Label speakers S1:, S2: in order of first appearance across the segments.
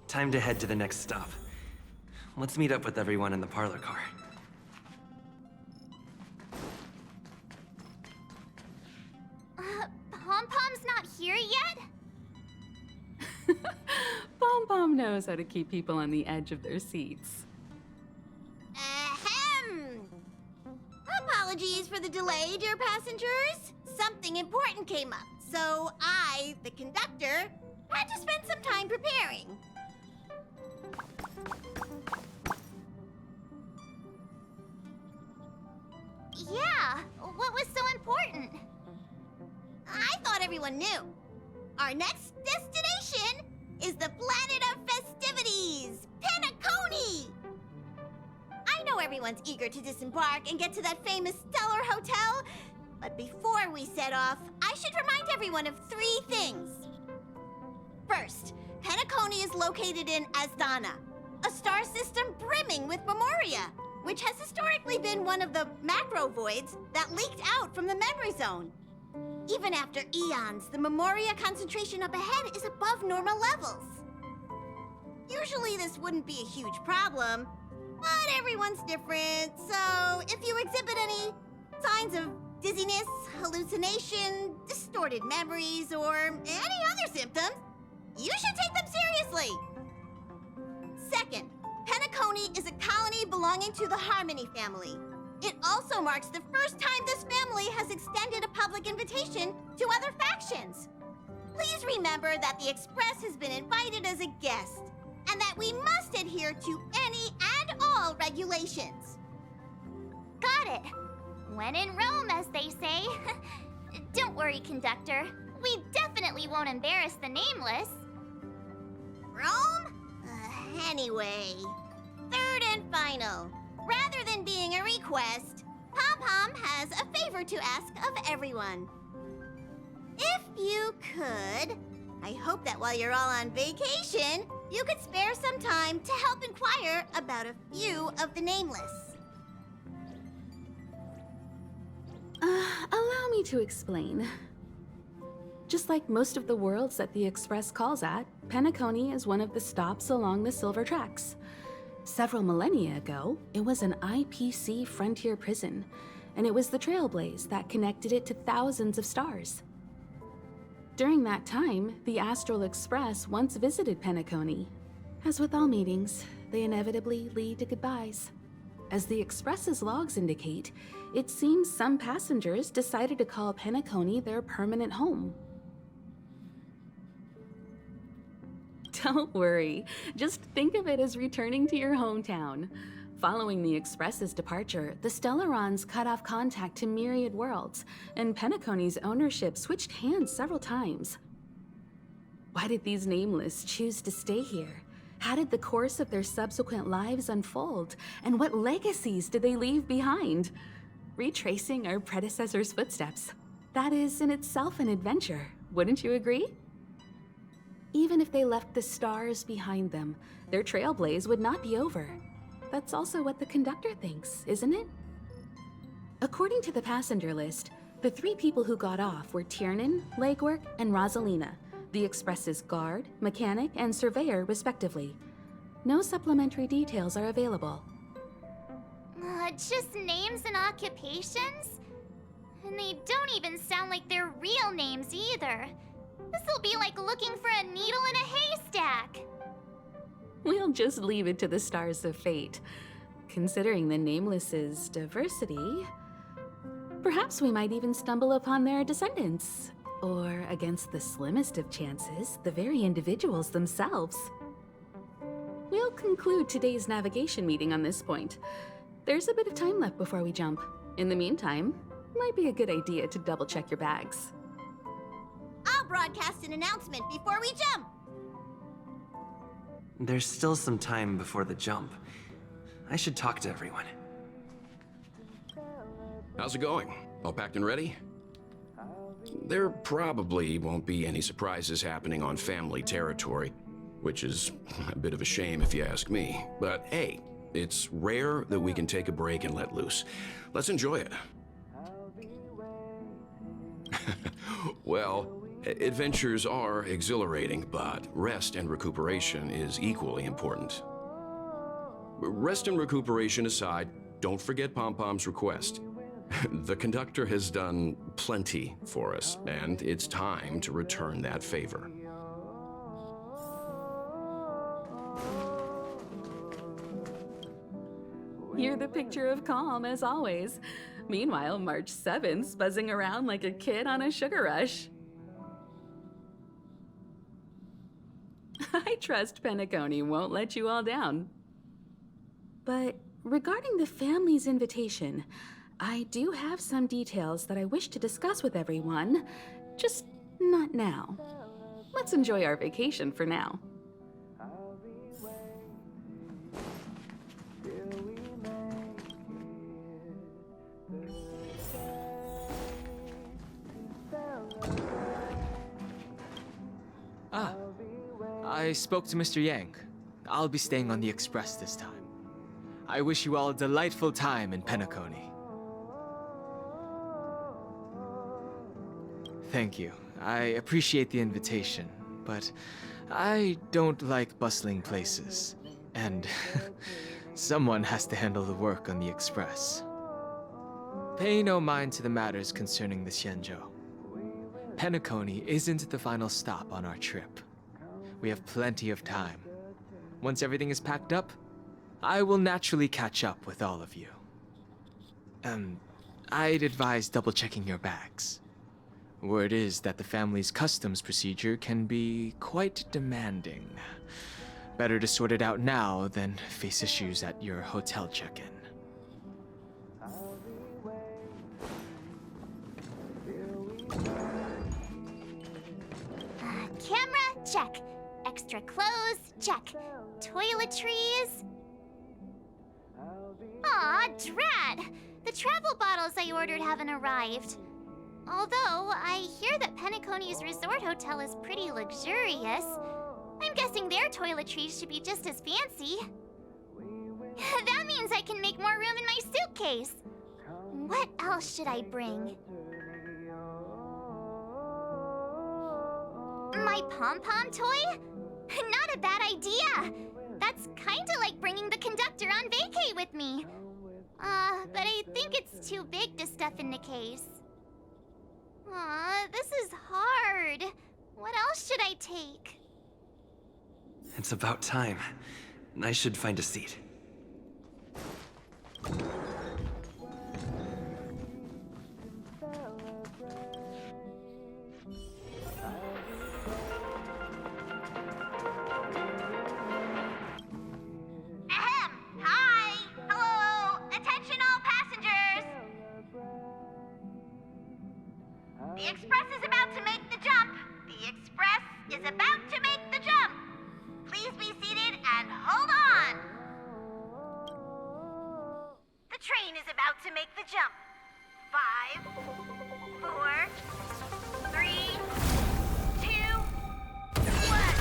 S1: time to head to the next stop. Let's meet up with everyone in the parlor car.
S2: Pom-Pom's not here yet?
S3: Pom-Pom knows how to keep people on the edge of their seats.
S2: Ahem! Apologies for the delay, dear passengers. Something important came up, so I, the conductor, had to spend some time preparing. Yeah, what was so important? I thought everyone knew. Our next destination is the planet of festivities, Penacony! I know everyone's eager to disembark and get to that famous Stellar Hotel, but before we set off, I should remind everyone of 3 things. First, Penacony is located in Asdana, a star system brimming with Memoria, which has historically been one of the macro voids that leaked out from the memory zone. Even after eons, the Memoria concentration up ahead is above normal levels. Usually this wouldn't be a huge problem, but everyone's different, so if you exhibit any signs of dizziness, hallucination, distorted memories, or any other symptoms, you should take them seriously. Second, Penacony is a colony belonging to the Harmony family. It also marks the first time this family has extended a public invitation to other factions. Please remember that the Express has been invited as a guest, and that we must adhere to any and all regulations.
S4: Got it. When in Rome, as they say. Don't worry, conductor. We definitely won't embarrass the nameless.
S2: Rome? Anyway, third and final. Rather than being a request, Pom-Pom has a favor to ask of everyone. If you could, I hope that while you're all on vacation, you could spare some time to help inquire about a few of the nameless.
S3: Allow me to explain. Just like most of the worlds that the Express calls at, Penacony is one of the stops along the Silver Tracks. Several millennia ago, it was an IPC frontier prison, and it was the Trailblaze that connected it to thousands of stars. During that time, the Astral Express once visited Penacony. As with all meetings, they inevitably lead to goodbyes. As the Express's logs indicate, it seems some passengers decided to call Penacony their permanent home. Don't worry, just think of it as returning to your hometown. Following the Express's departure, the Stellarons cut off contact to myriad worlds, and Penacony's ownership switched hands several times. Why did these nameless choose to stay here? How did the course of their subsequent lives unfold? And what legacies did they leave behind? Retracing our predecessors' footsteps. That is in itself an adventure, wouldn't you agree? Even if they left the stars behind them, their trailblaze would not be over. That's also what the conductor thinks, isn't it? According to the passenger list, the 3 people who got off were Tiernan, Legwork, and Rosalina, the Express's guard, mechanic, and surveyor, respectively. No supplementary details are available.
S4: Just names and occupations? And they don't even sound like their real names either. This'll be like looking for a needle in a haystack.
S3: We'll just leave it to the stars of fate. Considering the Nameless's diversity, perhaps we might even stumble upon their descendants. Or, against the slimmest of chances, the very individuals themselves. We'll conclude today's navigation meeting on this point. There's a bit of time left before we jump. In the meantime, might be a good idea to double-check your bags.
S2: I'll broadcast an announcement before we jump.
S1: There's still some time before the jump. I should talk to everyone.
S5: How's it going? All packed and ready? There probably won't be any surprises happening on family territory, which is a bit of a shame if you ask me. But hey, it's rare that we can take a break and let loose. Let's enjoy it. Well, Adventures are exhilarating, but rest and recuperation is equally important. Rest and recuperation aside, don't forget Pom-Pom's request. The conductor has done plenty for us, and it's time to return that favor.
S3: You're the picture of calm, as always. Meanwhile, March 7th's buzzing around like a kid on a sugar rush. I trust Penacony won't let you all down. But regarding the family's invitation, I do have some details that I wish to discuss with everyone, just not now. Let's enjoy our vacation for now.
S6: I spoke to Mr. Yang. I'll be staying on the Express this time. I wish you all a delightful time in Penacony. Thank you. I appreciate the invitation, but I don't like bustling places. And someone has to handle the work on the Express. Pay no mind to the matters concerning the Xianzhou. Penacony isn't the final stop on our trip. We have plenty of time. Once everything is packed up, I will naturally catch up with all of you. I'd advise double-checking your bags. Word is that the family's customs procedure can be quite demanding. Better to sort it out now than face issues at your hotel check-in.
S4: Camera, check. Extra clothes, check. Toiletries. Aw, drat! The travel bottles I ordered haven't arrived. Although, I hear that Penacony's resort hotel is pretty luxurious. I'm guessing their toiletries should be just as fancy. That means I can make more room in my suitcase. What else should I bring? My pom-pom toy? Not a bad idea! That's kinda like bringing the conductor on vacay with me. But I think it's too big to stuff in the case. This is hard. What else should I take?
S1: It's about time. I should find a seat.
S2: Hi! Hello! Attention all passengers! The Express is about to make the jump! The Express is about to make the jump! Please be seated and hold on! The train is about to make the jump. 5, 4, 3, 2, 1.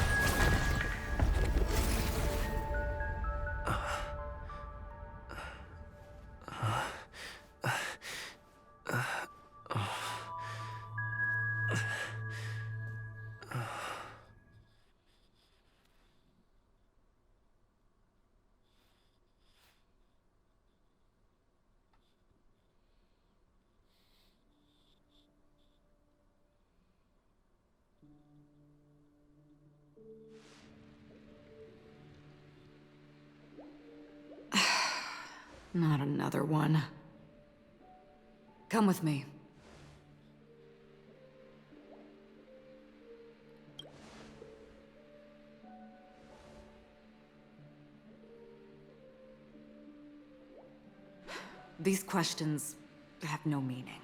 S7: Not another one. Come with me. These questions have no meaning,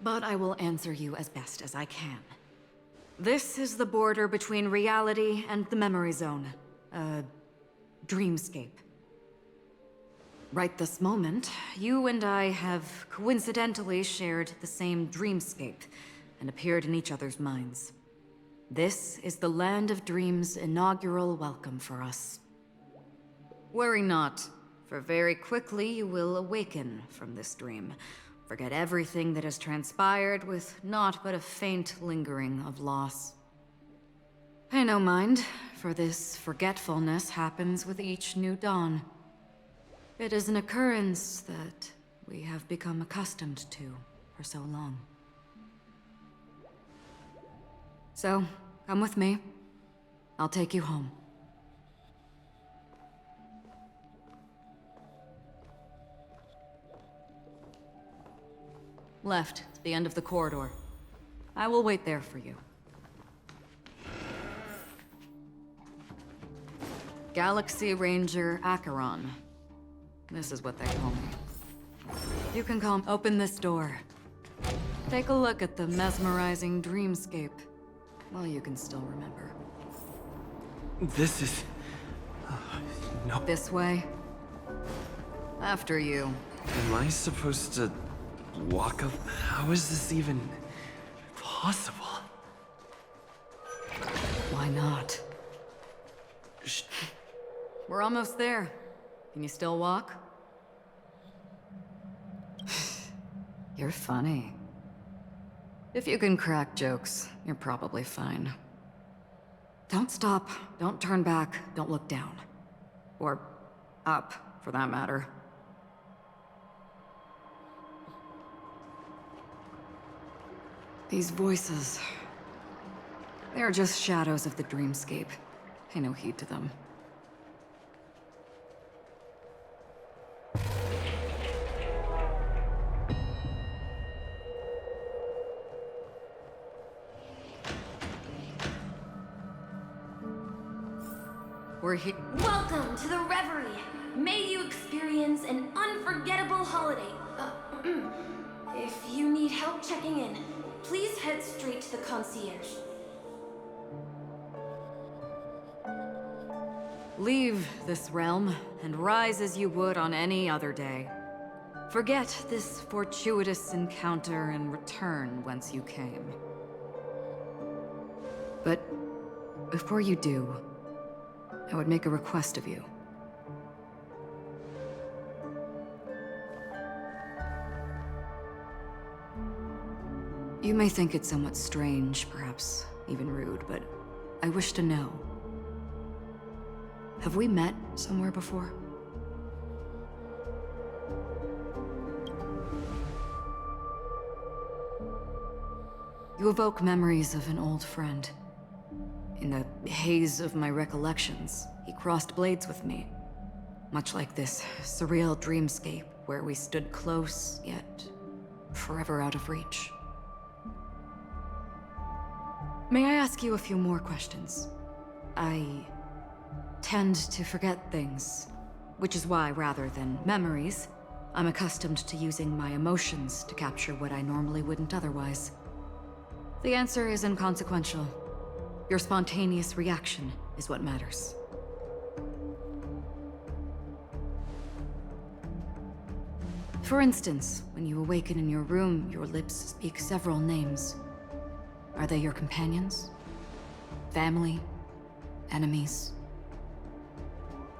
S7: but I will answer you as best as I can. This is the border between reality and the memory zone, a dreamscape. Right this moment, you and I have coincidentally shared the same dreamscape and appeared in each other's minds. This is the Land of Dreams' inaugural welcome for us. Worry not, for very quickly you will awaken from this dream, forget everything that has transpired with naught but a faint lingering of loss. Pay no mind, for this forgetfulness happens with each new dawn. It is an occurrence that we have become accustomed to for so long. So, come with me. I'll take you home. Left, to the end of the corridor. I will wait there for you. Galaxy Ranger Acheron. This is what they call me. You can come open this door. Take a look at the mesmerizing dreamscape while you can still remember.
S1: This is... no.
S7: This way. After you.
S1: Am I supposed to walk up? How is this even possible?
S7: Why not? We're almost there. Can you still walk? You're funny. If you can crack jokes, you're probably fine. Don't stop, don't turn back, don't look down. Or up, for that matter. These voices... they are just shadows of the dreamscape. Pay no heed to them. We're here.
S8: Welcome to the Reverie. May you experience an unforgettable holiday. If you need help checking in, please head straight to the concierge.
S7: Leave this realm and rise as you would on any other day. Forget this fortuitous encounter and return whence you came. But before you do, I would make a request of you. You may think it somewhat strange, perhaps even rude, but I wish to know. Have we met somewhere before? You evoke memories of an old friend. In the haze of my recollections, he crossed blades with me. Much like this surreal dreamscape where we stood close, yet forever out of reach. May I ask you a few more questions? I tend to forget things, which is why, rather than memories, I'm accustomed to using my emotions to capture what I normally wouldn't otherwise. The answer is inconsequential. Your spontaneous reaction is what matters. For instance, when you awaken in your room, your lips speak several names. Are they your companions? Family? Enemies?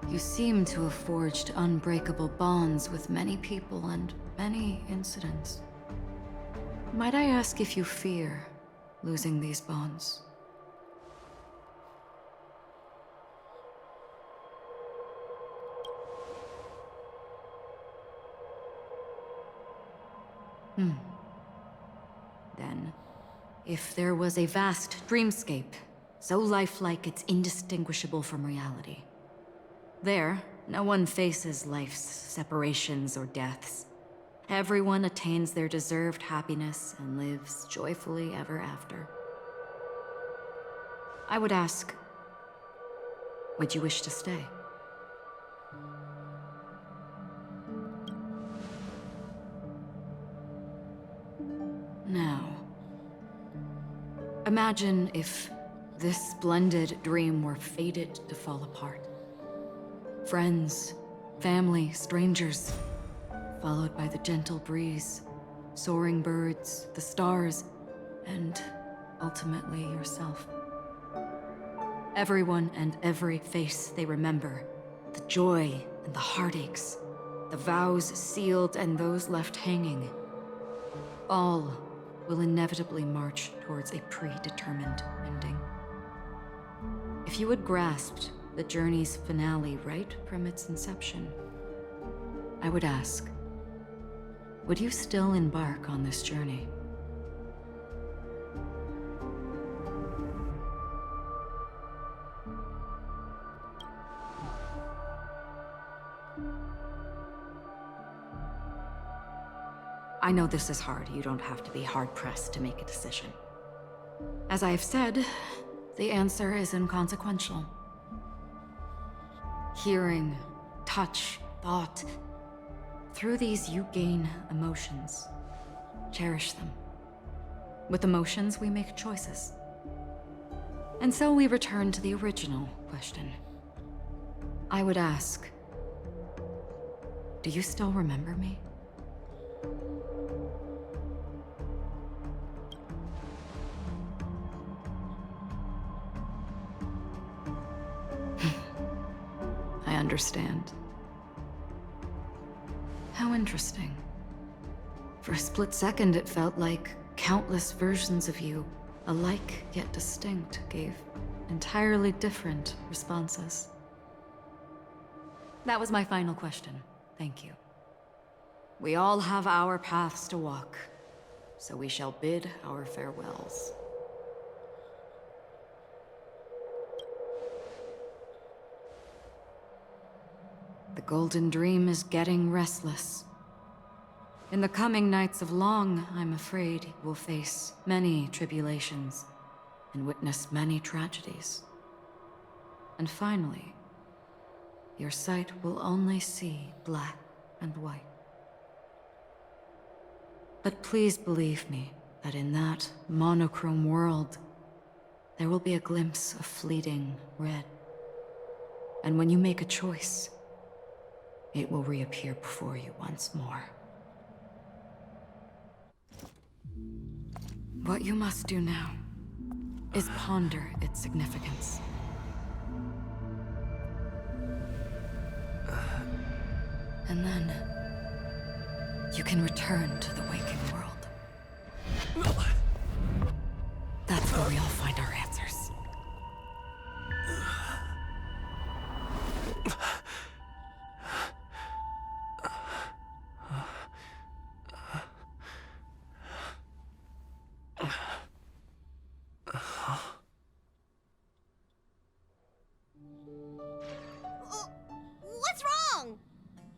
S7: You seem to have forged unbreakable bonds with many people and many incidents. Might I ask if you fear losing these bonds? Then, if there was a vast dreamscape, so lifelike it's indistinguishable from reality. There, no one faces life's separations or deaths. Everyone attains their deserved happiness and lives joyfully ever after. I would ask, would you wish to stay? Now, imagine if this splendid dream were fated to fall apart. Friends, family, strangers, followed by the gentle breeze, soaring birds, the stars, and ultimately yourself. Everyone and every face they remember, the joy and the heartaches, the vows sealed and those left hanging, all will inevitably march towards a predetermined ending. If you had grasped the journey's finale right from its inception, I would ask, would you still embark on this journey? I know this is hard. You don't have to be hard-pressed to make a decision. As I've said, the answer is inconsequential. Hearing, touch, thought. Through these, you gain emotions. Cherish them. With emotions, we make choices. And so we return to the original question. I would ask, do you still remember me? I understand. How interesting. For a split second, it felt like countless versions of you, alike yet distinct, gave entirely different responses. That was my final question. Thank you. We all have our paths to walk, so we shall bid our farewells. The Golden Dream is getting restless. In the coming nights of Long, I'm afraid you will face many tribulations and witness many tragedies. And finally, your sight will only see black and white. But please believe me that in that monochrome world, there will be a glimpse of fleeting red. And when you make a choice, it will reappear before you once more. What you must do now is ponder its significance. And then you can return to the waking world. That's where we all find our answers.
S2: What's wrong?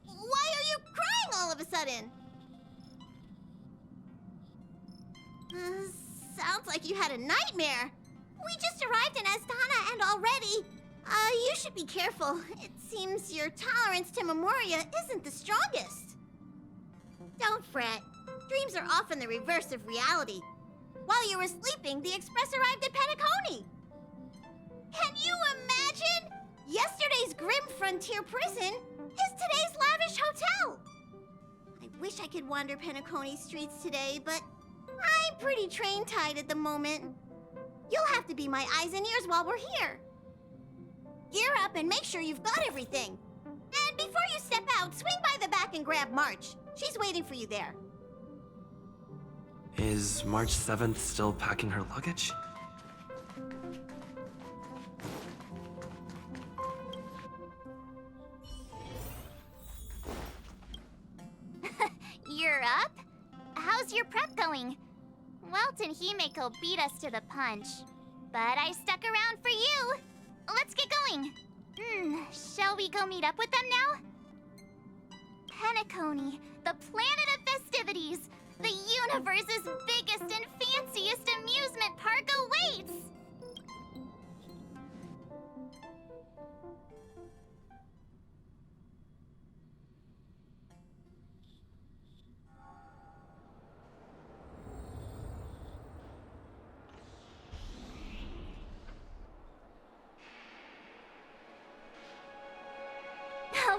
S2: Why are you crying all of a sudden? Sounds like you had a nightmare. We just arrived in Astana and already... you should be careful. It seems your tolerance to Memoria isn't the strongest. Don't fret. Dreams are often the reverse of reality. While you were sleeping, the Express arrived at Penacony. Can you imagine? Yesterday's grim frontier prison is today's lavish hotel. I wish I could wander Penacony streets today, but I'm pretty train-tied at the moment. You'll have to be my eyes and ears while we're here. Gear up and make sure you've got everything. And before you step out, swing by the back and grab March. She's waiting for you there.
S1: Is March 7th still packing her luggage?
S4: You're up? How's your prep going? Welt and Himeko beat us to the punch, but I stuck around for you. Let's get going. Shall we go meet up with them now? Penacony, the planet of festivities. The universe's biggest and fanciest amusement park awaits!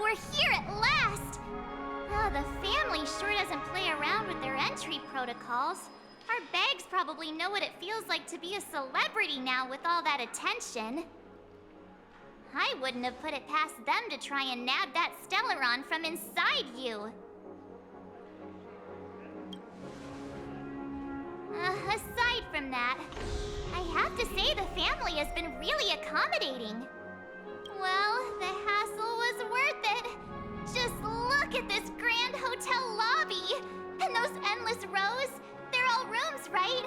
S4: We're here at last! The family sure doesn't play around with their entry protocols. Our bags probably know what it feels like to be a celebrity now with all that attention. I wouldn't have put it past them to try and nab that Stellaron from inside you. Aside from that, I have to say the family has been really accommodating. Well, the hassle was worth it. Just look at this grand hotel lobby! And those endless rows, they're all rooms, right?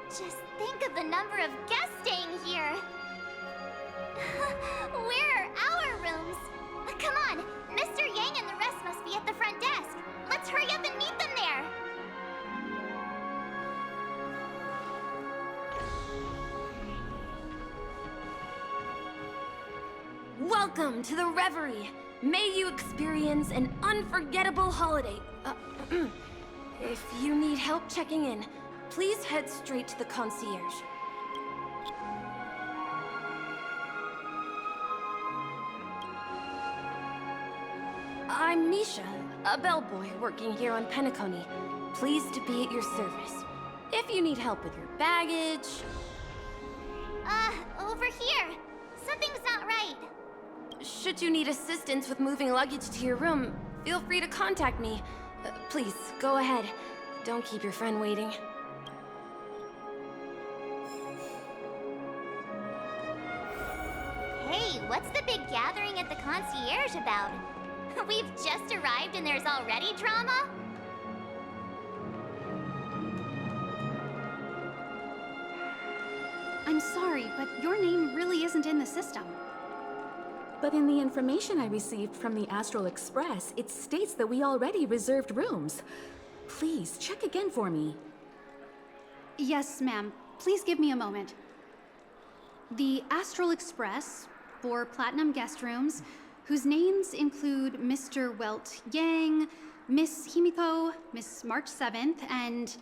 S4: Just think of the number of guests staying here. Where are our rooms? Come on, Mr. Yang and the rest must be at the front desk. Let's hurry up and meet them there.
S8: Welcome to the Reverie. May you experience an unforgettable holiday. If you need help checking in, please head straight to the concierge. I'm Misha, a bellboy working here on Penacony. Pleased to be at your service. If you need help with your baggage...
S4: Over here. Something's not right.
S8: Should you need assistance with moving luggage to your room, feel free to contact me. Please, go ahead. Don't keep your friend waiting.
S4: Hey, what's the big gathering at the concierge about? We've just arrived and there's already drama?
S9: I'm sorry, but your name really isn't in the system.
S3: But in the information I received from the Astral Express, it states that we already reserved rooms. Please, check again for me.
S9: Yes, ma'am. Please give me a moment. The Astral Express, 4 platinum guest rooms, whose names include Mr. Welt Yang, Miss Himiko, Miss March 7th, and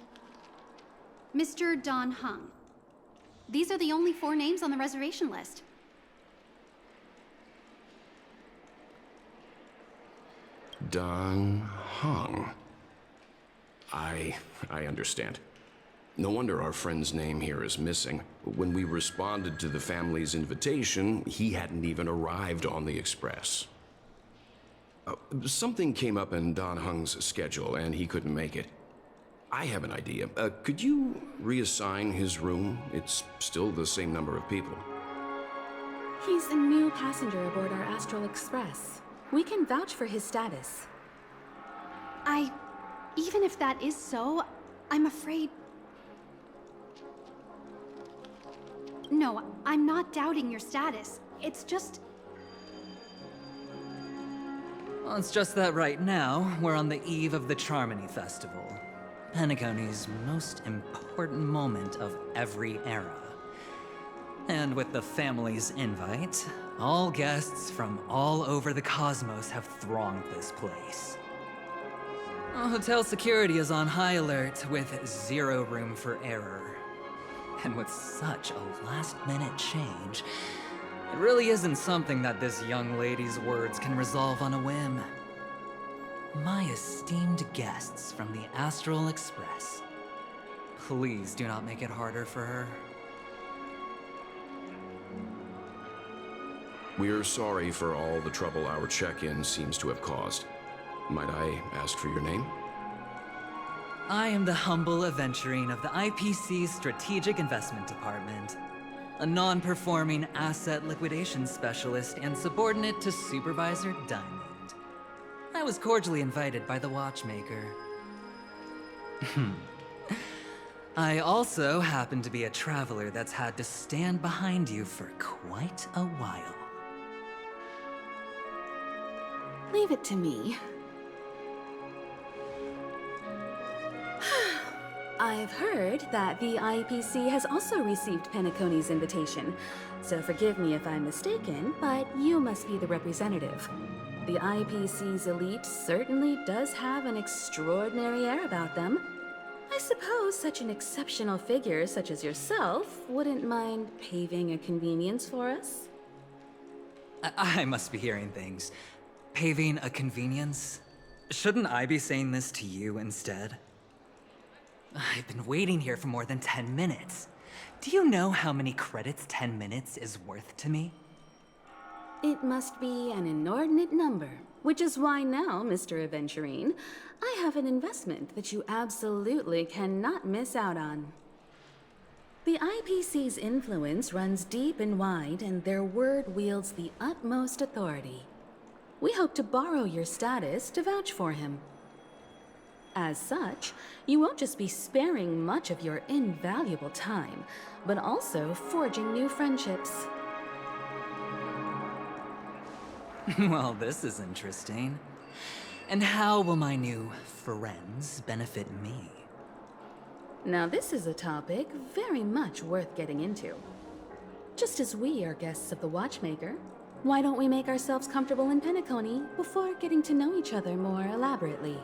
S9: Mr. Don Hung. These are the only 4 names on the reservation list.
S5: Don Hung. I understand. No wonder our friend's name here is missing. When we responded to the family's invitation, he hadn't even arrived on the express. Something came up in Don Hung's schedule, and he couldn't make it. I have an idea. Could you reassign his room? It's still the same number of people.
S3: He's a new passenger aboard our Astral Express. We can vouch for his status.
S9: Even if that is so, I'm afraid... No, I'm not doubting your status. It's just...
S10: Well, it's just that right now, we're on the eve of the Charmony Festival. Penacony's most important moment of every era. And with the family's invite, all guests from all over the cosmos have thronged this place. Hotel security is on high alert with 0 room for error. And with such a last-minute change, it really isn't something that this young lady's words can resolve on a whim. My esteemed guests from the Astral Express, please do not make it harder for her.
S5: We're sorry for all the trouble our check-in seems to have caused. Might I ask for your name?
S10: I am the humble aventurine of the IPC's Strategic Investment Department, a non-performing asset liquidation specialist and subordinate to Supervisor Diamond. I was cordially invited by the watchmaker. I also happen to be a traveler that's had to stand behind you for quite a while.
S3: Leave it to me. I've heard that the IPC has also received Penacony's invitation, so forgive me if I'm mistaken, but you must be the representative. The IPC's elite certainly does have an extraordinary air about them. I suppose such an exceptional figure such as yourself wouldn't mind paving a convenience for us?
S10: I must be hearing things. Paving a convenience? Shouldn't I be saying this to you instead? I've been waiting here for more than 10 minutes. Do you know how many credits 10 minutes is worth to me?
S3: It must be an inordinate number, which is why now, Mr. Aventurine, I have an investment that you absolutely cannot miss out on. The IPC's influence runs deep and wide, and their word wields the utmost authority. We hope to borrow your status to vouch for him. As such, you won't just be sparing much of your invaluable time, but also forging new friendships.
S10: Well, this is interesting. And how will my new friends benefit me?
S3: Now this is a topic very much worth getting into. Just as we are guests of the Watchmaker, why don't we make ourselves comfortable in Penacony before getting to know each other more elaborately?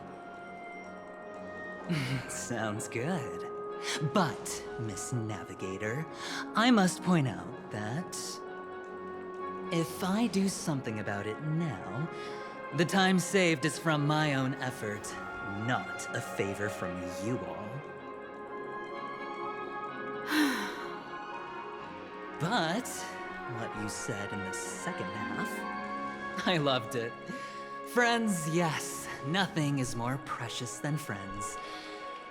S10: Sounds good. But, Miss Navigator, I must point out that if I do something about it now, the time saved is from my own effort, not a favor from you all. But what you said in the second half, I loved it. Friends, yes, nothing is more precious than friends.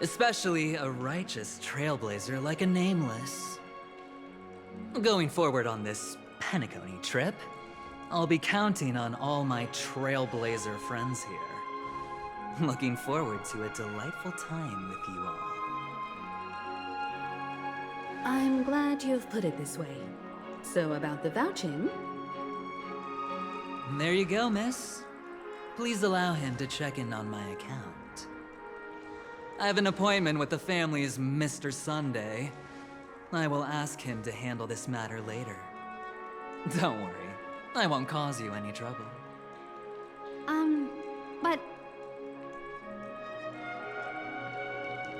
S10: Especially a righteous trailblazer like a Nameless. Going forward on this Penacony trip, I'll be counting on all my trailblazer friends here. Looking forward to a delightful time with you all.
S3: I'm glad you've put it this way. So about the vouching...
S10: There you go, miss. Please allow him to check in on my account. I have an appointment with the family's Mr. Sunday. I will ask him to handle this matter later. Don't worry, I won't cause you any trouble.
S9: But...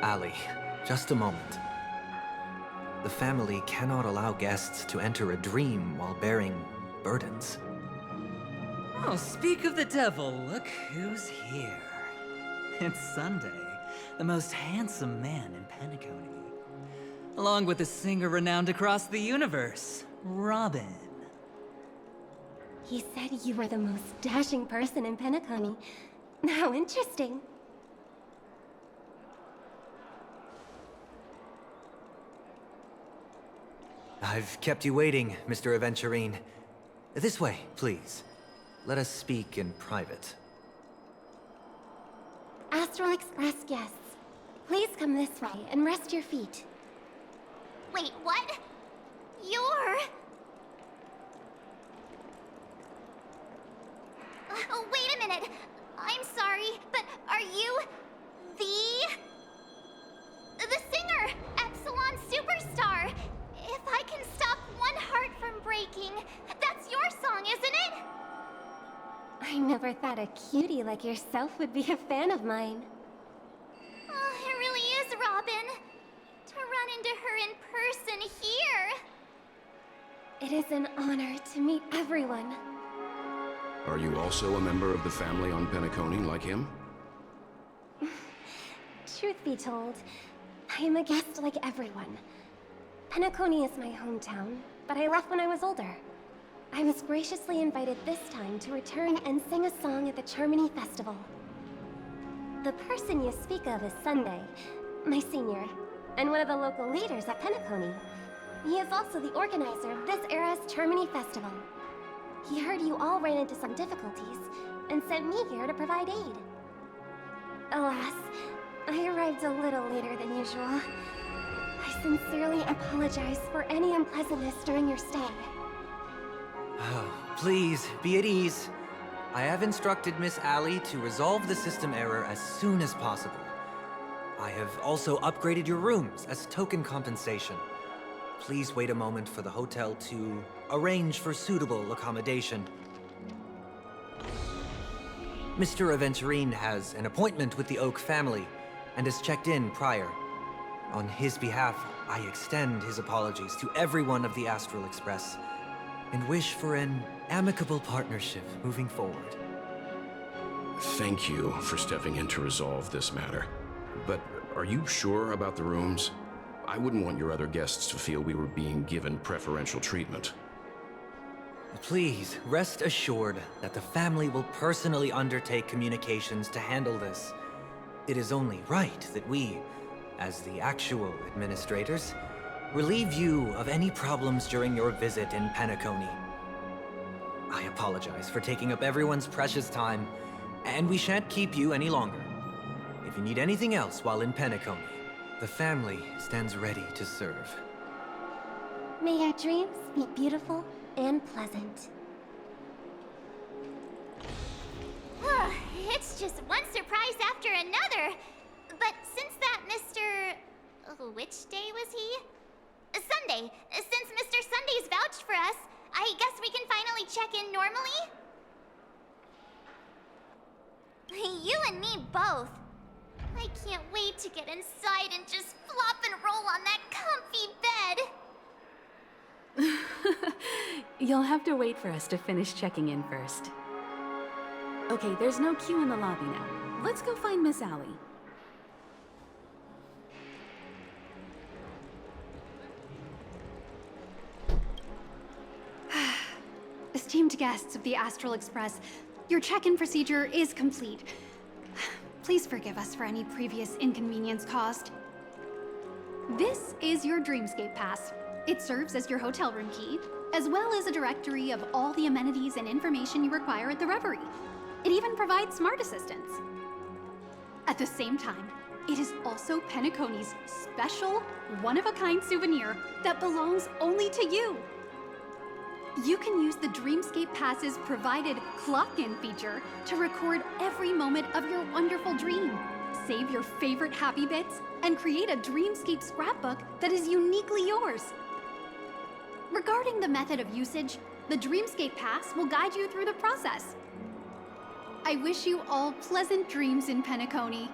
S11: Ali, just a moment. The family cannot allow guests to enter a dream while bearing burdens.
S10: Oh, speak of the devil, look who's here. It's Sunday, the most handsome man in Penacony. Along with a singer renowned across the universe, Robin.
S8: He said you were the most dashing person in Penacony. How interesting.
S11: I've kept you waiting, Mr. Aventurine. This way, please. Let us speak in private.
S8: Astral Express guests, please come this way and rest your feet.
S2: Wait, what? You're... Oh, wait a minute. I'm sorry, but are you... the singer, Epsilon Superstar? If I can stop one heart from breaking, that's your song, isn't it?
S8: I never thought a cutie like yourself would be a fan of mine.
S2: Oh, it really is, Robin. To run into her in person here.
S8: It is an honor to meet everyone.
S5: Are you also a member of the family on Penacony like him?
S8: Truth be told, I am a guest like everyone. Penacony is my hometown, but I left when I was older. I was graciously invited this time to return and sing a song at the Charmony Festival. The person you speak of is Sunday, my senior, and one of the local leaders at Penacony. He is also the organizer of this era's Charmony Festival. He heard you all ran into some difficulties, and sent me here to provide aid. Alas, I arrived a little later than usual. I sincerely apologize for any unpleasantness during your stay.
S11: Oh, please, be at ease. I have instructed Miss Ali to resolve the system error as soon as possible. I have also upgraded your rooms as token compensation. Please wait a moment for the hotel to arrange for suitable accommodation. Mr. Aventurine has an appointment with the Oak family and has checked in prior. On his behalf, I extend his apologies to everyone of the Astral Express and wish for an amicable partnership moving forward.
S5: Thank you for stepping in to resolve this matter. But are you sure about the rooms? I wouldn't want your other guests to feel we were being given preferential treatment.
S11: Please, rest assured that the family will personally undertake communications to handle this. It is only right that we, as the actual administrators, relieve you of any problems during your visit in Penacony. I apologize for taking up everyone's precious time, and we shan't keep you any longer. If you need anything else while in Penacony, the family stands ready to serve.
S8: May our dreams be beautiful and pleasant.
S4: It's just one surprise after another. But since that Mr. Which day was he? Sunday. Since Mr. Sunday's vouched for us, I guess we can finally check in normally? You and me both. I can't wait to get inside and just flop and roll on that comfy bed.
S3: You'll have to wait for us to finish checking in first. Okay, there's no queue in the lobby now. Let's go find Miss Allie.
S9: Esteemed guests of the Astral Express, your check-in procedure is complete. Please forgive us for any previous inconvenience caused. This is your Dreamscape Pass. It serves as your hotel room key, as well as a directory of all the amenities and information you require at the Reverie. It even provides smart assistants. At the same time, it is also Penacony's special, one-of-a-kind souvenir that belongs only to you. You can use the Dreamscape Pass's provided clock-in feature to record every moment of your wonderful dream, save your favorite happy bits, and create a Dreamscape scrapbook that is uniquely yours. Regarding the method of usage, the Dreamscape Pass will guide you through the process. I wish you all pleasant dreams in Penacony.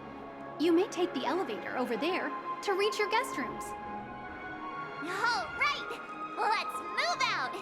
S9: You may take the elevator over there to reach your guest rooms.
S4: All right, let's move out.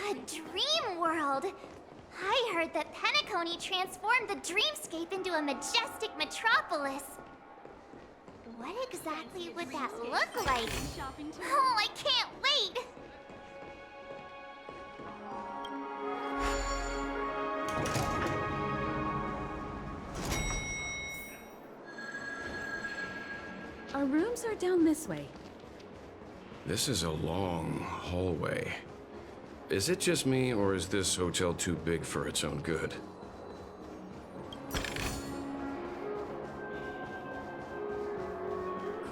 S4: A dream world! I heard that Penacony transformed the dreamscape into a majestic metropolis. What exactly would that look like? Oh, I can't wait!
S3: Our rooms are down this way.
S5: This is a long hallway. Is it just me, or is this hotel too big for its own good?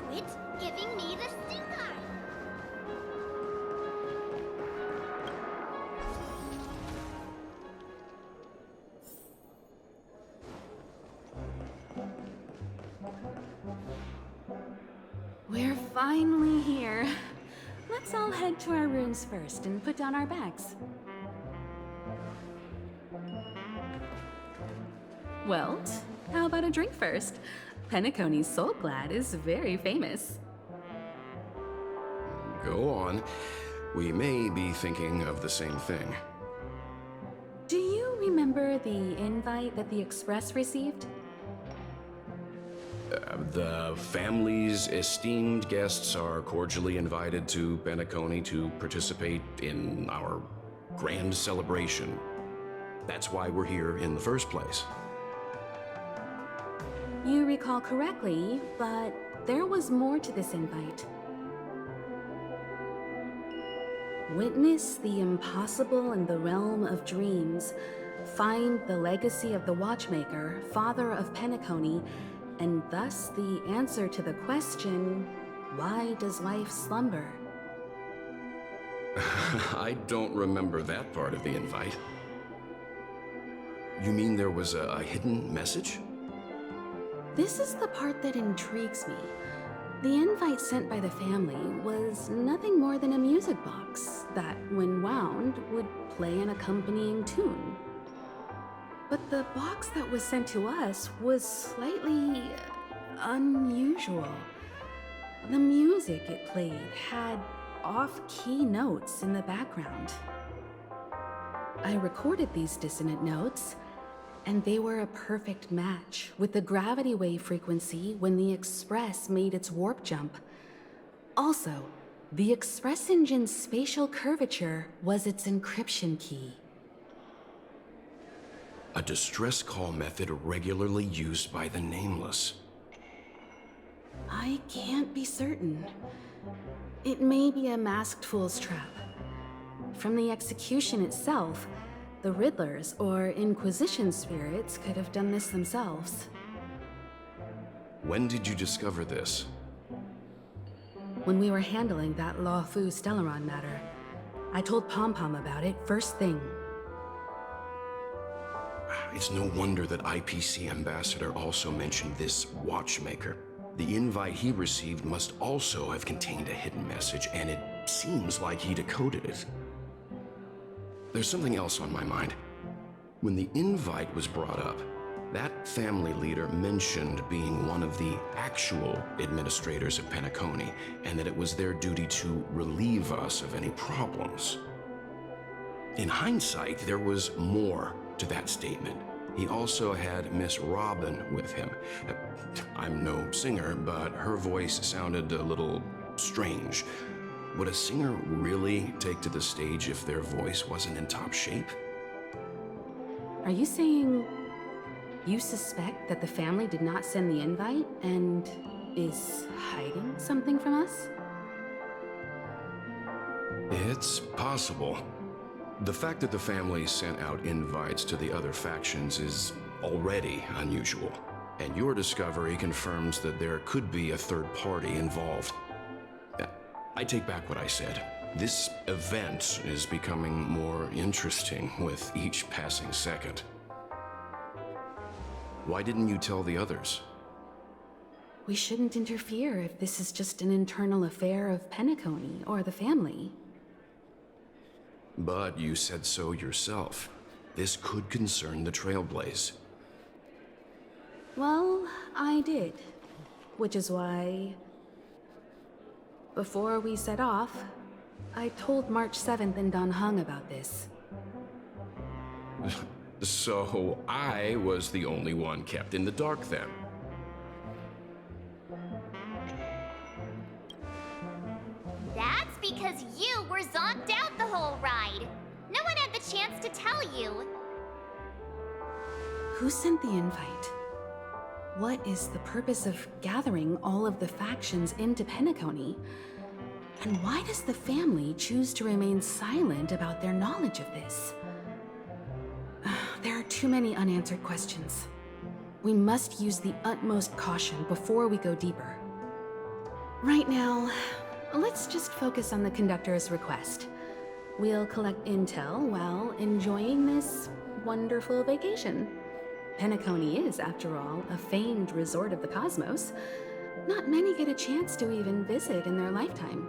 S2: Quit giving me the stink eye.
S3: We're finally here. Let's all head to our rooms first and put down our bags. Welt, how about a drink first? Penacony's Soul Glad is very famous.
S5: Go on. We may be thinking of the same thing.
S3: Do you remember the invite that the Express received?
S5: The family's esteemed guests are cordially invited to Penacony to participate in our grand celebration. That's why we're here in the first place.
S3: You recall correctly, but there was more to this invite. Witness the impossible in the realm of dreams. Find the legacy of the Watchmaker, father of Penacony, and thus the answer to the question, why does life slumber?
S5: I don't remember that part of the invite. You mean there was a hidden message?
S3: This is the part that intrigues me. The invite sent by the family was nothing more than a music box that, when wound, would play an accompanying tune. But the box that was sent to us was slightly unusual. The music it played had off-key notes in the background. I recorded these dissonant notes, and they were a perfect match with the gravity wave frequency when the Express made its warp jump. Also, the Express engine's spatial curvature was its encryption key.
S5: A distress call method regularly used by the Nameless.
S3: I can't be certain. It may be a masked fool's trap. From the execution itself, the Riddlers or Inquisition spirits could have done this themselves.
S5: When did you discover this?
S3: When we were handling that Lawfu Stellaron matter, I told Pom-Pom about it first thing.
S5: It's no wonder that IPC Ambassador also mentioned this Watchmaker. The invite he received must also have contained a hidden message, and it seems like he decoded it. There's something else on my mind. When the invite was brought up, that family leader mentioned being one of the actual administrators of Penacony, and that it was their duty to relieve us of any problems. In hindsight, there was more to that statement. He also had Miss Robin with him. I'm no singer, but her voice sounded a little strange. Would a singer really take to the stage if their voice wasn't in top shape?
S3: Are you saying you suspect that the family did not send the invite and is hiding something from us?
S5: It's possible. The fact that the family sent out invites to the other factions is already unusual, and your discovery confirms that there could be a third party involved. I take back what I said. This event is becoming more interesting with each passing second. Why didn't you tell the others?
S3: We shouldn't interfere if this is just an internal affair of Penacony or the family.
S5: But you said so yourself. This could concern the Trailblaze.
S3: Well, I did. Which is why, before we set off, I told March 7th and Don Hung about this.
S5: So I was the only one kept in the dark then.
S4: That's because you were zonked out the whole ride. No one had the chance to tell you.
S3: Who sent the invite? What is the purpose of gathering all of the factions into Penacony? And why does the family choose to remain silent about their knowledge of this? There are too many unanswered questions. We must use the utmost caution before we go deeper. Right now, let's just focus on the conductor's request. We'll collect intel while enjoying this wonderful vacation. Penacony is, after all, a famed resort of the cosmos. Not many get a chance to even visit in their lifetime.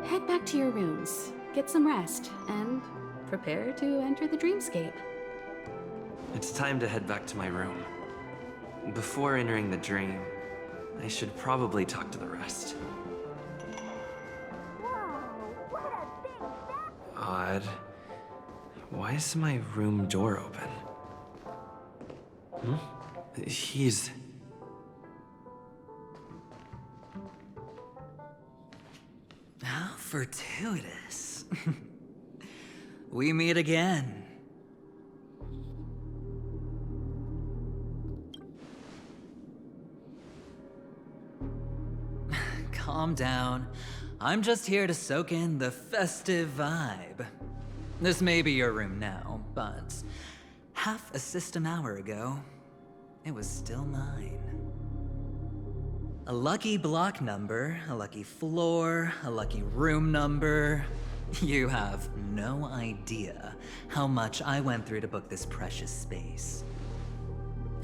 S3: Head back to your rooms, get some rest, and prepare to enter the dreamscape.
S1: It's time to head back to my room. Before entering the dream, I should probably talk to the rest. Odd. Why is my room door open? He's...
S10: How fortuitous. We meet again. Calm down. I'm just here to soak in the festive vibe. This may be your room now, but half a system hour ago, it was still mine. A lucky block number, a lucky floor, a lucky room number. You have no idea how much I went through to book this precious space.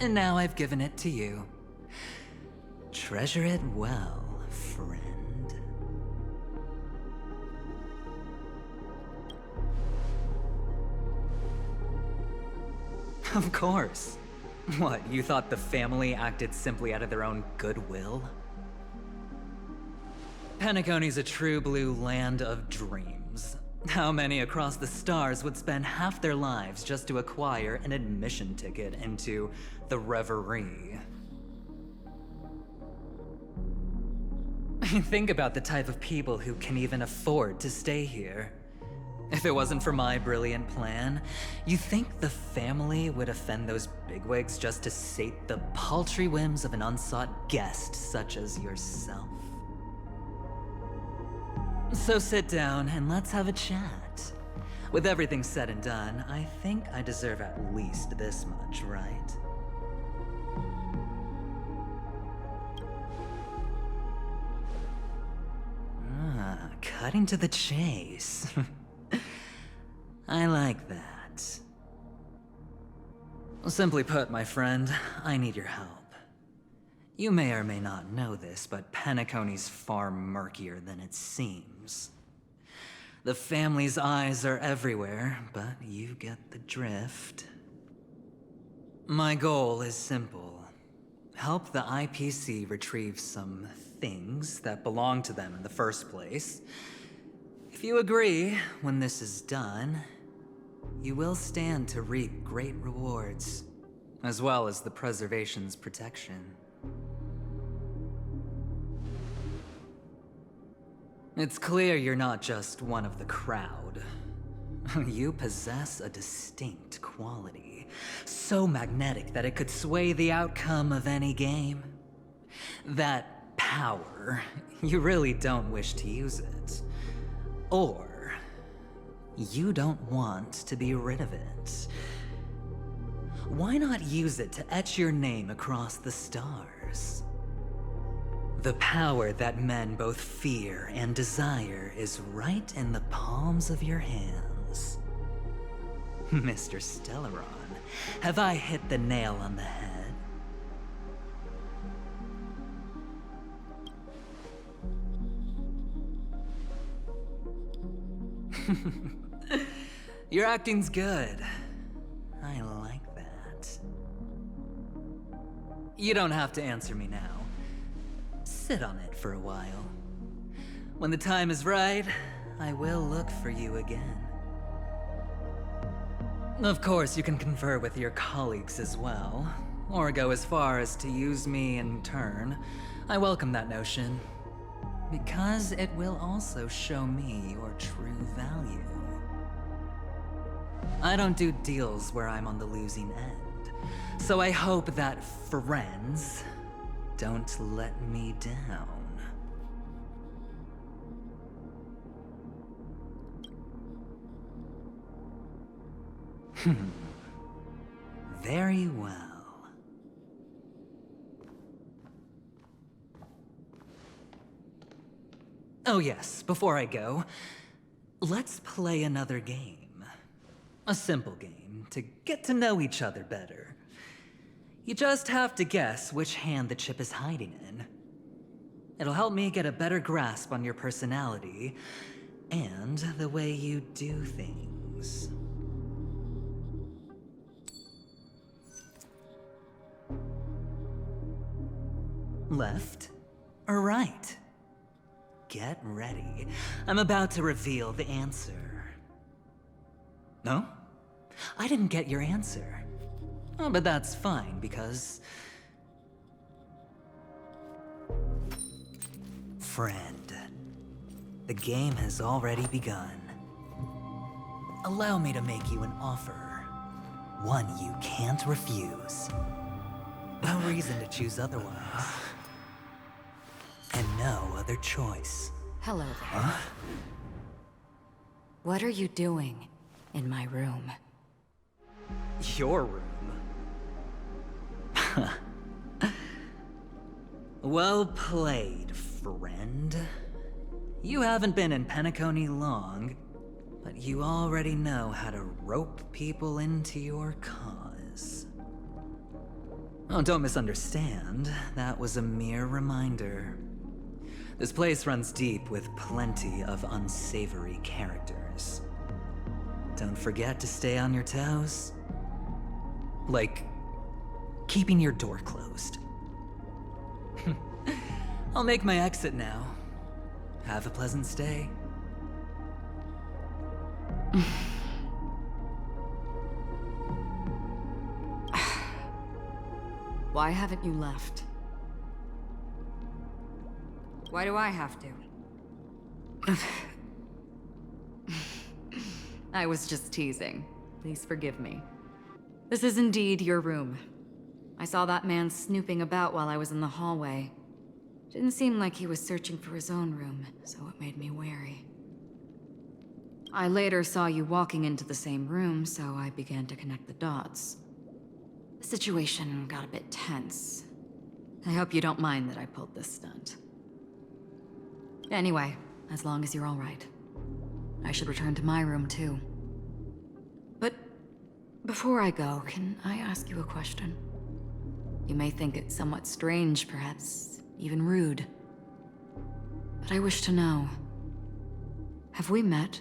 S10: And now I've given it to you. Treasure it well, friend. Of course. What, you thought the family acted simply out of their own goodwill? Penacony's a true blue land of dreams. How many across the stars would spend half their lives just to acquire an admission ticket into the reverie? Think about the type of people who can even afford to stay here. If it wasn't for my brilliant plan, you think the family would offend those bigwigs just to sate the paltry whims of an unsought guest such as yourself? So sit down and let's have a chat. With everything said and done, I think I deserve at least this much, right? Cutting to the chase. I like that. Simply put, my friend, I need your help. You may or may not know this, but Penacony's far murkier than it seems. The family's eyes are everywhere, but you get the drift. My goal is simple. Help the IPC retrieve some things that belong to them in the first place. If you agree, when this is done, you will stand to reap great rewards, as well as the preservation's protection. It's clear you're not just one of the crowd. You possess a distinct quality, so magnetic that it could sway the outcome of any game. That power, you really don't wish to use it. Or, you don't want to be rid of it. Why not use it to etch your name across the stars? The power that men both fear and desire is right in the palms of your hands. Mr. Stellaron, have I hit the nail on the head? Your acting's good. I like that. You don't have to answer me now. Sit on it for a while. When the time is right, I will look for you again. Of course, you can confer with your colleagues as well, or go as far as to use me in turn. I welcome that notion, because it will also show me your true value. I don't do deals where I'm on the losing end, so I hope that friends don't let me down. Very well. Oh yes, before I go, let's play another game. A simple game to get to know each other better. You just have to guess which hand the chip is hiding in. It'll help me get a better grasp on your personality and the way you do things. Left or right? Get ready. I'm about to reveal the answer. No? I didn't get your answer. Oh, but that's fine, because... Friend, the game has already begun. allow me to make you an offer. One you can't refuse. No reason to choose otherwise. And no other choice.
S7: Hello there.
S10: Huh?
S7: What are you doing in my room?
S10: Your room? Well played, friend. You haven't been in Penacony long, but you already know how to rope people into your cause. Oh, don't misunderstand. That was a mere reminder. This place runs deep with plenty of unsavory characters. Don't forget to stay on your toes. Like, keeping your door closed. I'll make my exit now. Have a pleasant stay.
S7: Why haven't you left? Why do I have to? I was just teasing. Please forgive me. This is indeed your room. I saw that man snooping about while I was in the hallway. Didn't seem like he was searching for his own room, so it made me wary. I later saw you walking into the same room, so I began to connect the dots. The situation got a bit tense. I hope you don't mind that I pulled this stunt. Anyway, as long as you're all right. I should return to my room too. But before I go, can I ask you a question? You may think it somewhat strange, perhaps even rude. But I wish to know, have we met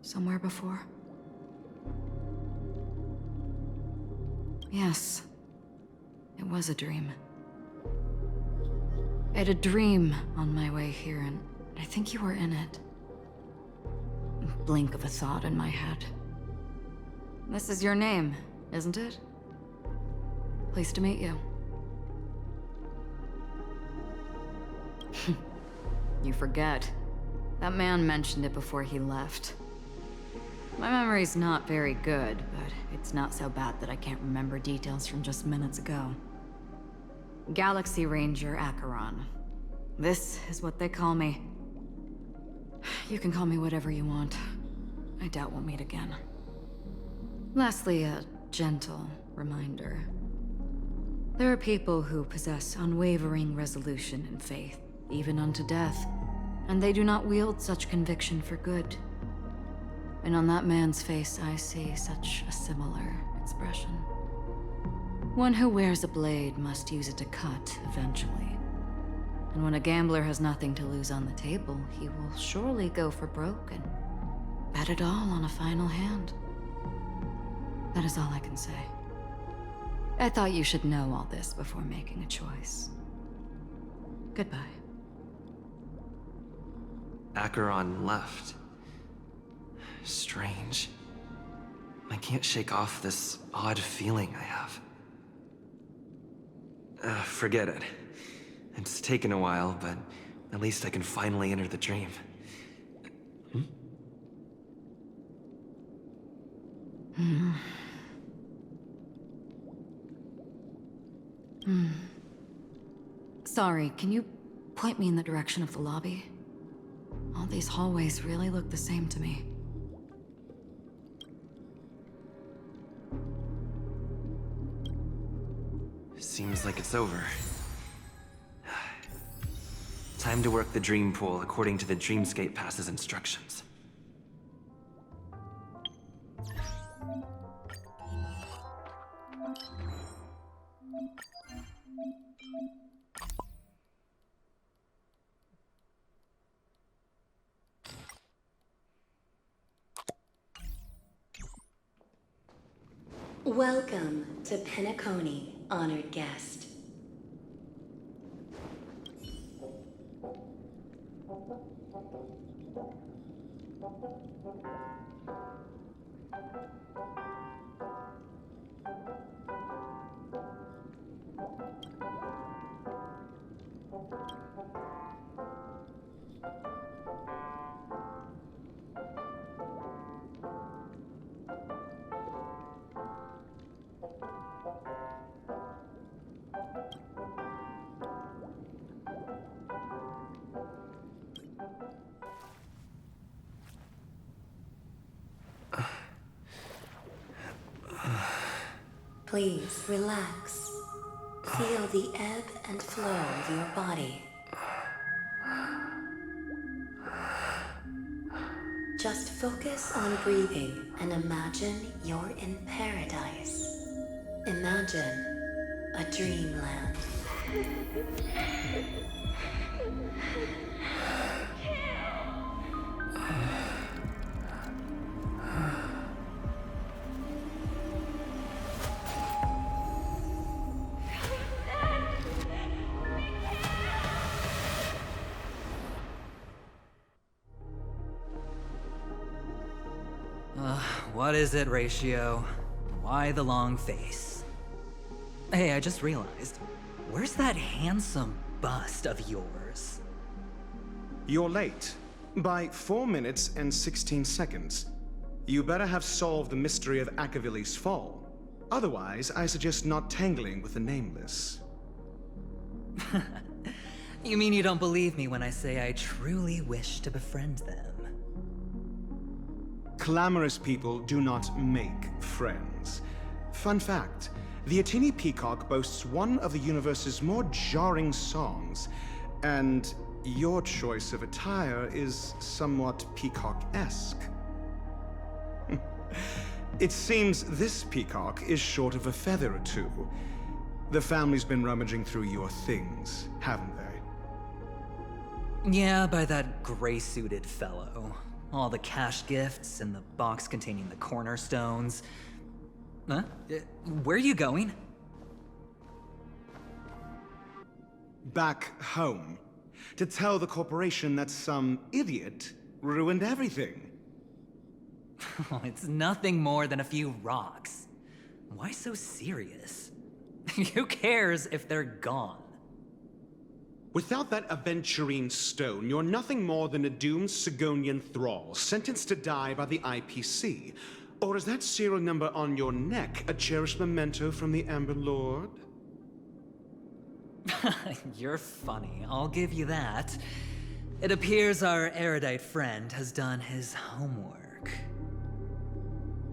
S7: somewhere before? Yes, it was a dream. I had a dream on my way here, and I think you were in it. A blink of a thought in my head. This is your name, isn't it? Pleased to meet you. You forget. That man mentioned it before he left. My memory's not very good, but it's not so bad that I can't remember details from just minutes ago. Galaxy Ranger Acheron. This is what they call me. You can call me whatever you want. I doubt we'll meet again. Lastly, a gentle reminder. There are people who possess unwavering resolution and faith, even unto death, and they do not wield such conviction for good. And on that man's face, I see such a similar expression. One who wears a blade must use it to cut, eventually. And when a gambler has nothing to lose on the table, he will surely go for broke and bet it all on a final hand. That is all I can say. I thought you should know all this before making a choice. Goodbye.
S1: Acheron left. Strange. I can't shake off this odd feeling I have. Forget it. It's taken a while, but at least I can finally enter the dream.
S7: Sorry, can you point me in the direction of the lobby? All these hallways really look the same to me.
S1: Seems like it's over. Time to work the dream pool according to the Dreamscape Pass's instructions.
S12: Welcome to Penacony, honored guest. Please relax. Feel the ebb and flow of your body. Just focus on breathing and imagine you're in paradise. Imagine a dreamland.
S10: What is it, Ratio? Why the long face? Hey, I just realized, where's that handsome bust of yours?
S13: You're late. By 4 minutes and 16 seconds. You better have solved the mystery of Akavili's fall. Otherwise, I suggest not tangling with the Nameless.
S10: You mean you don't believe me when I say I truly wish to befriend them?
S13: Clamorous people do not make friends. Fun fact, the Atini Peacock boasts one of the universe's more jarring songs, and your choice of attire is somewhat peacock-esque. It seems this peacock is short of a feather or two. The family's been rummaging through your things, haven't they?
S10: Yeah, by that gray-suited fellow. All the cash gifts and the box containing the cornerstones. Huh? Where are you going?
S13: Back home. To tell the corporation that some idiot ruined everything.
S10: It's nothing more than a few rocks. Why so serious? Who cares if they're gone?
S13: Without that aventurine stone, you're nothing more than a doomed Sigonian thrall, sentenced to die by the IPC. Or is that serial number on your neck a cherished memento from the Amber Lord?
S10: You're funny, I'll give you that. It appears our erudite friend has done his homework.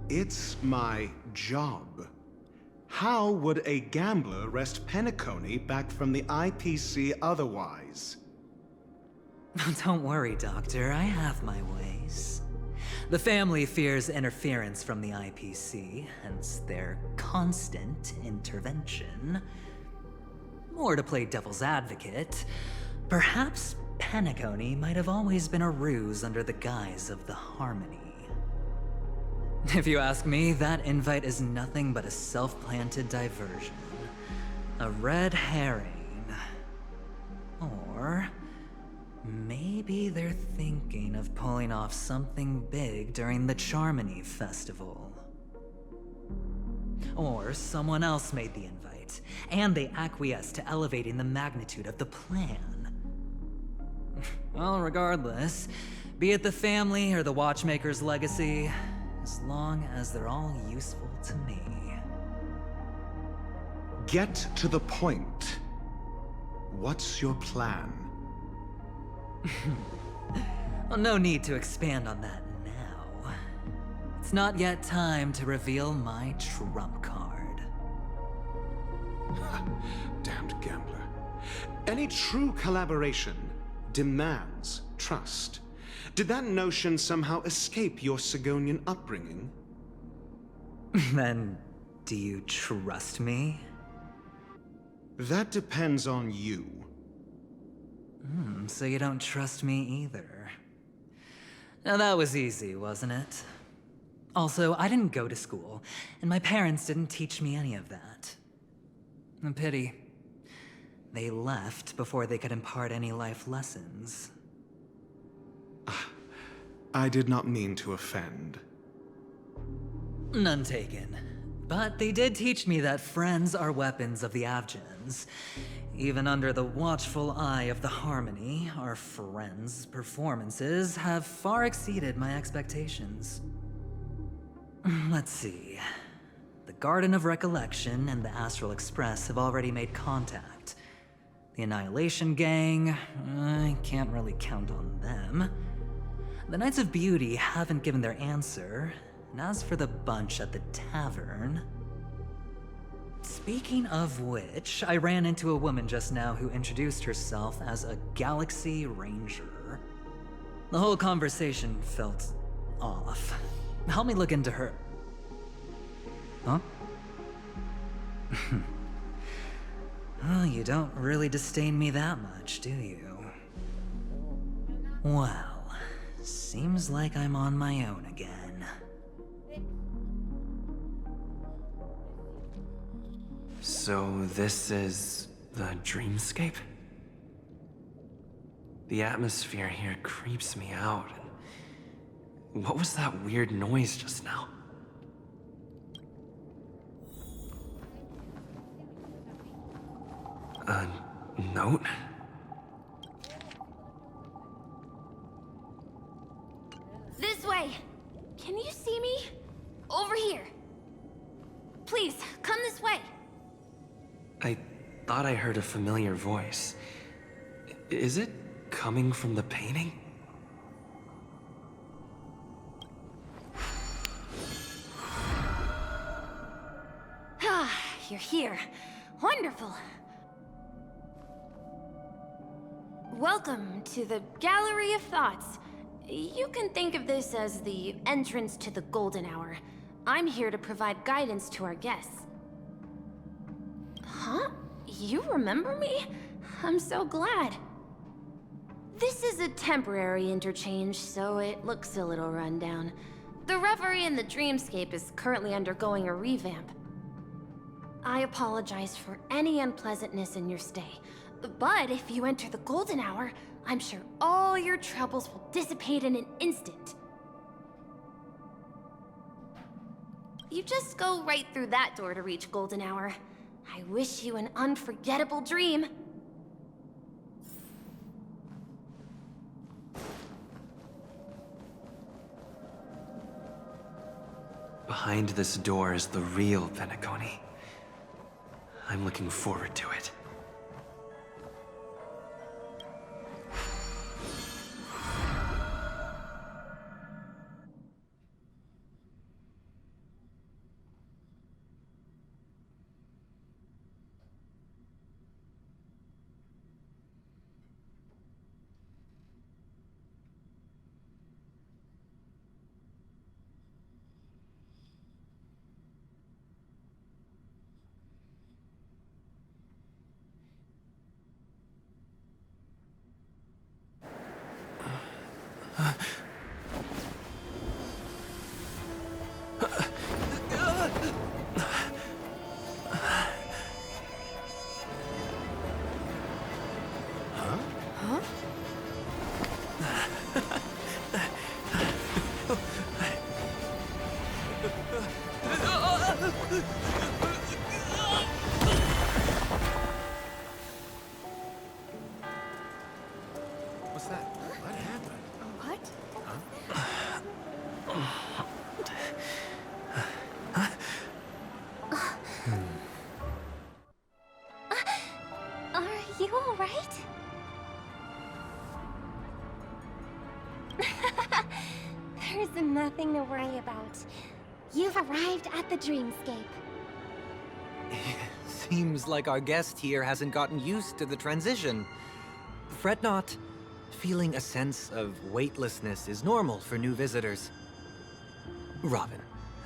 S13: It's my job. How would a gambler wrest Penacony back from the IPC otherwise?
S10: Don't worry, Doctor, I have my ways. The family fears interference from the IPC, hence their constant intervention. Or to play devil's advocate, perhaps Penacony might have always been a ruse under the guise of the Harmony. If you ask me, that invite is nothing but a self-planted diversion. A red herring. Or maybe they're thinking of pulling off something big during the Charmony Festival. Or someone else made the invite, and they acquiesced to elevating the magnitude of the plan. Well, regardless, be it the family or the Watchmaker's legacy, as long as they're all useful to me.
S13: Get to the point. What's your plan?
S10: Well, no need to expand on that now. It's not yet time to reveal my trump card.
S13: Damned gambler. Any true collaboration demands trust. Did that notion somehow escape your Sigonian upbringing?
S10: Then, do you trust me?
S13: That depends on you.
S10: So you don't trust me either. Now that was easy, wasn't it? Also, I didn't go to school, and my parents didn't teach me any of that. A pity. They left before they could impart any life lessons.
S13: I did not mean to offend.
S10: None taken. But they did teach me that friends are weapons of the Avgens. Even under the watchful eye of the Harmony, our friends' performances have far exceeded my expectations. Let's see. The Garden of Recollection and the Astral Express have already made contact. The Annihilation Gang, I can't really count on them. The Knights of Beauty haven't given their answer, and as for the bunch at the tavern... Speaking of which, I ran into a woman just now who introduced herself as a Galaxy Ranger. The whole conversation felt off. Help me look into her. Huh? Well, you don't really disdain me that much, do you? Well, seems like I'm on my own again.
S1: So this is the dreamscape? The atmosphere here creeps me out. What was that weird noise just now? A note?
S8: This way! Can you see me? Over here! Please, come this way!
S1: I thought I heard a familiar voice. Is it coming from the painting?
S8: Ah, you're here. Wonderful. Welcome to the Gallery of Thoughts. You can think of this as the entrance to the Golden Hour. I'm here to provide guidance to our guests. Huh? You remember me? I'm so glad. This is a temporary interchange, so it looks a little rundown. The Reverie in the Dreamscape is currently undergoing a revamp. I apologize for any unpleasantness in your stay, but if you enter the Golden Hour, I'm sure all your troubles will dissipate in an instant. You just go right through that door to reach Golden Hour. I wish you an unforgettable dream.
S1: Behind this door is the real Penacony. I'm looking forward to it.
S13: What's that? What happened?
S8: What? Are you all right? There's nothing to worry about. You've arrived at the Dreamscape.
S11: Seems like our guest here hasn't gotten used to the transition. Fret not. Feeling a sense of weightlessness is normal for new visitors. Robin,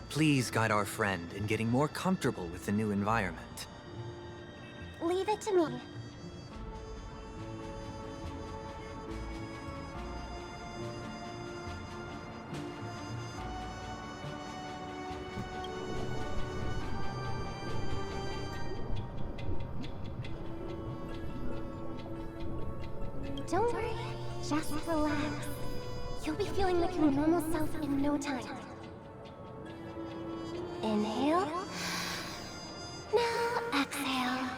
S11: please guide our friend in getting more comfortable with the new environment.
S8: Leave it to me. Don't worry, just relax. You'll be feeling like your normal self in no time. Inhale. Now exhale.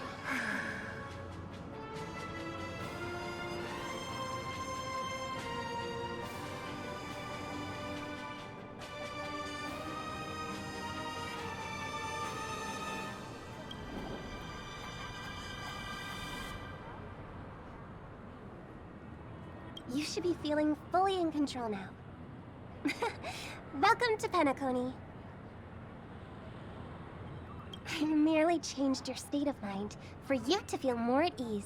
S8: You should be feeling fully in control now. Welcome to Penacony.
S14: I merely changed your state of mind for you to feel more at ease.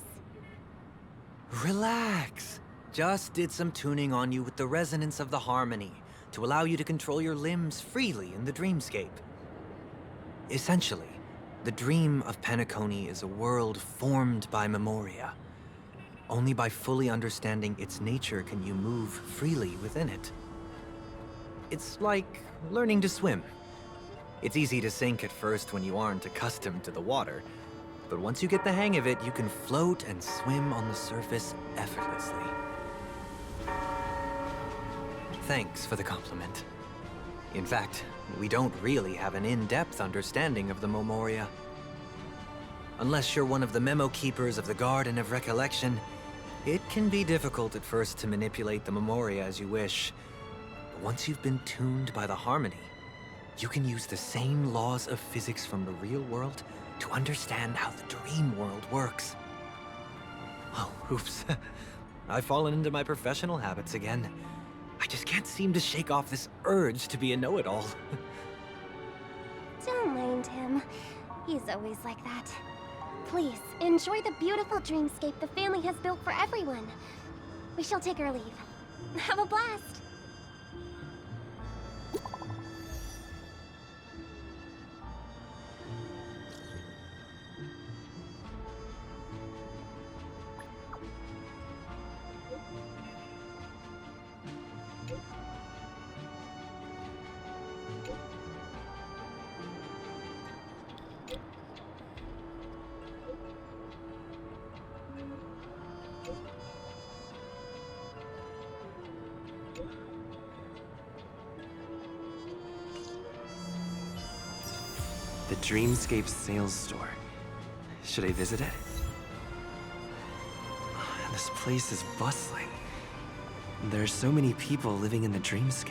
S11: Relax. Just did some tuning on you with the resonance of the harmony to allow you to control your limbs freely in the dreamscape. Essentially, the dream of Penacony is a world formed by memoria. Only by fully understanding its nature can you move freely within it. It's like learning to swim. It's easy to sink at first when you aren't accustomed to the water, but once you get the hang of it, you can float and swim on the surface effortlessly. Thanks for the compliment. In fact, we don't really have an in-depth understanding of the memoria. Unless you're one of the memo keepers of the Garden of Recollection, it can be difficult at first to manipulate the memoria as you wish. But once you've been tuned by the harmony, you can use the same laws of physics from the real world to understand how the dream world works. Oh, oops. I've fallen into my professional habits again. I just can't seem to shake off this urge to be a know-it-all.
S14: Don't mind him. He's always like that. Please, enjoy the beautiful dreamscape the family has built for everyone. We shall take our leave. Have a blast!
S1: The Dreamscape sales store. Should I visit it? This place is bustling. There are so many people living in the Dreamscape.